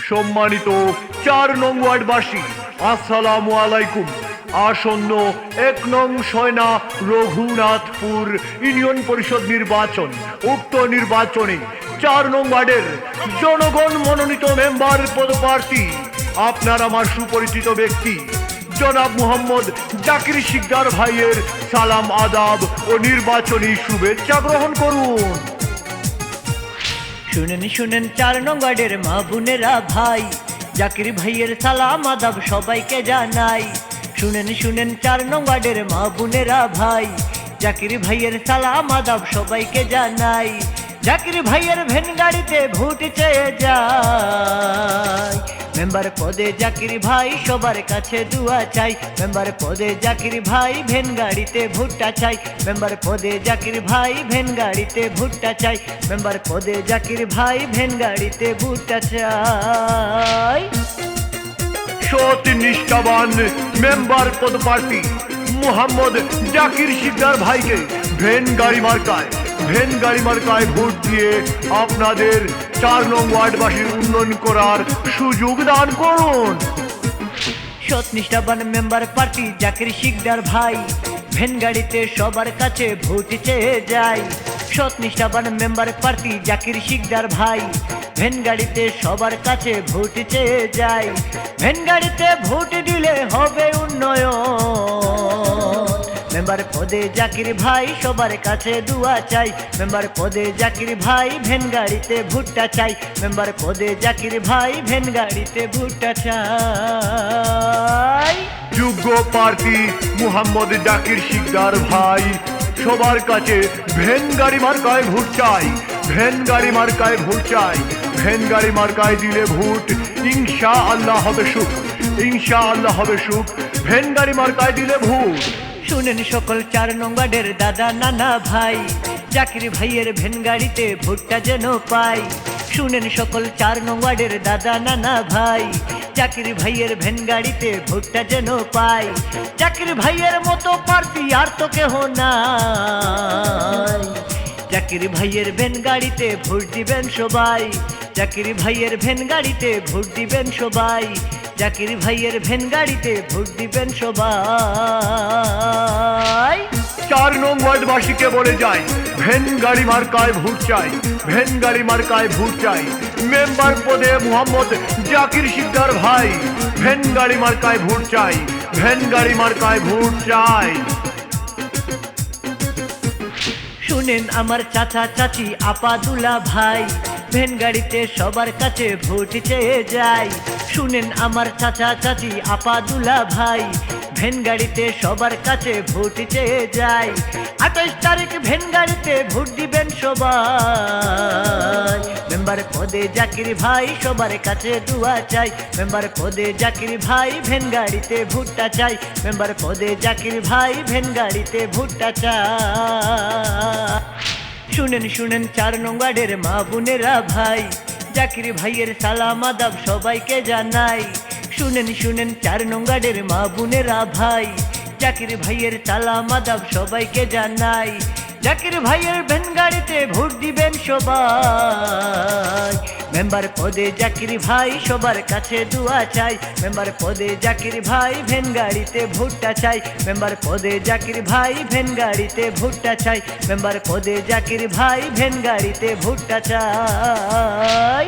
সম্মানিত ৪ নং ওয়ার্ডবাসী, আসসালামু আলাইকুম। আসন্ন ১ নং সয়না রঘুনাথপুর ইউনিয়ন পরিষদ নির্বাচন, উক্ত নির্বাচনে ৪ নং ওয়ার্ডের জনগণ মনোনীত মেম্বার পদপ্রার্থী আপনার আমার সুপরিচিত ব্যক্তি জনাব মোহাম্মদ জাকির শিকদার ভাইয়ের সালাম আদাব ও নির্বাচনী শুভেচ্ছা গ্রহণ করুন। শুনেন শুনেন ৪ নং ওয়ার্ডের মা বোনেরা ভাই, জাকির ভাইয়ের সালাম আদাব সবাইকে জানাই। শুনেন শুনেন ৪ নং ওয়ার্ডের মা বোনেরা ভাই, জাকির ভাইয়ের সালাম আদাব সবাইকে জানাই। জাকির ভাইয়ের ভ্যান গাড়িতে ভোট চেয়ে যায়, মেম্বার পদে জাকির ভাই সবার কাছে দুয়া চাই। মেম্বার পদে জাকির ভাই ভ্যান গাড়িতে ভোটটা চাই। মেম্বার পদে জাকির ভাই ভ্যান গাড়িতে ভোটটা চাই। মেম্বার পদে জাকির ভাই ভ্যান গাড়িতে ভোটটা চাই। সৎ নিষ্ঠাবান মেম্বার পদপ্রার্থী মোহাম্মদ জাকির শিকদার ভাইকে ভ্যান গাড়ি মার্কায় ভোট দিয়ে আপনাদের ৪ নং ওয়ার্ডবাসীর উন্নয়ন করার সুযোগ দান করুন। সৎ নিষ্ঠাবান মেম্বার প্রার্থী জাকির শিকদার ভাই ভ্যান গাড়িতে সবার কাছে ভোট চেয়ে যায়। সৎ নিষ্ঠাবান মেম্বার প্রার্থী জাকির শিকদার ভাই ভ্যান গাড়িতে সবার কাছে ভোট চেয়ে যায়। ভ্যান গাড়িতে ভোট দিলে হবে উন্নয়ন। মেম্বার পদে জাকির ভাই সবার কাছে দুয়া চাই। মেম্বার পদে জাকির ভাই ভ্যান গাড়িতে ভোটটা চাই। মেম্বার পদে জাকির ভাই ভ্যান গাড়িতে ভোটটা চাই। যোগ্য প্রার্থী মোহাম্মদ জাকির শিকদার ভাই সবার কাছে ভ্যান গাড়ি মার্কায় ভোট চাই। ভ্যান গাড়ি মার্কায় ভোট চাই। ভ্যান গাড়ি মার্কায় দিলে ভোট ইনশাআল্লাহ হবে সুখ, ইনশাআল্লাহ হবে সুখ। ভ্যান গাড়ি মার্কায় দিলে ভোট। শুনেন সকল ৪ নং ওয়ার্ডের দাদা নানা ভাই, জাকির ভাইয়ের ভ্যান গাড়িতে ভোটটা যেন পাই। শুনেন সকল ৪ নং ওয়ার্ডের দাদা নানা ভাই, জাকির ভাইয়ের ভ্যান গাড়িতে ভোটটা যেন পাই। জাকির ভাইয়ের মতো প্রার্থী আর তো কেহ নাই। জাকির ভাইয়ের ভ্যান গাড়িতে ভোট দিবেন সবাই। জাকির ভাইয়ের ভ্যান গাড়িতে ভোট দিবেন সবাই। জাকির ভাইয়ের ভ্যান গাড়িতে ভোট দিবেন সবাই। ৪ নং ওয়ার্ডবাসীকে বলে যাই, ভ্যান গাড়ি মার্কায় ভোট চাই। ভ্যান গাড়ি মার্কায় ভোট চাই। মেম্বার পদে মোহাম্মদ জাকির শিকদার ভাই ভ্যান গাড়ি মার্কায় ভোট চাই। ভ্যান গাড়ি মার্কায় ভোট চাই। শুনেন আমার চাচা চাচি আপা দুলা ভাই ভ্যান গাড়িতে সবার কাছে ভোট চেয়ে যায়। শুনেন আমার চাচা চাচি আপা দুলা ভাই ভ্যান গাড়িতে সবার কাছে ভোট চেয়ে যায়। ২৮ তারিখ ভ্যান গাড়িতে ভোট দিবেন সবাই। মেম্বার পদে জাকির ভাই সবার কাছে দুয়া চাই। মেম্বার পদে জাকির ভাই ভ্যান গাড়িতে ভোটটা চাই। মেম্বার পদে জাকির ভাই ভ্যান গাড়িতে ভোটটা চাই। শুনেন শুনেন ৪ নং ওয়ার্ডের মা বোনেরা ভাই, জাকির ভাইয়ের সালাম আদাব সবাইকে জানাই। শুনেন শুনেন ৪ নং ওয়ার্ডের মা বোনেরা ভাই, জাকির ভাইয়ের সালাম আদাব সবাইকে জানাই। জাকির ভাইয়ের ভ্যান গাড়িতে ভোট দিবেন সবাই। মেম্বার পদে জাকির ভাই সবার কাছে দুয়া চাই। মেম্বার পদে জাকির ভাই ভ্যান গাড়িতে ভোটটা চাই। মেম্বার পদে জাকির ভাই ভ্যান গাড়িতে ভোটটা চাই। মেম্বার পদে জাকির ভাই ভ্যান গাড়িতে ভোটটা চাই।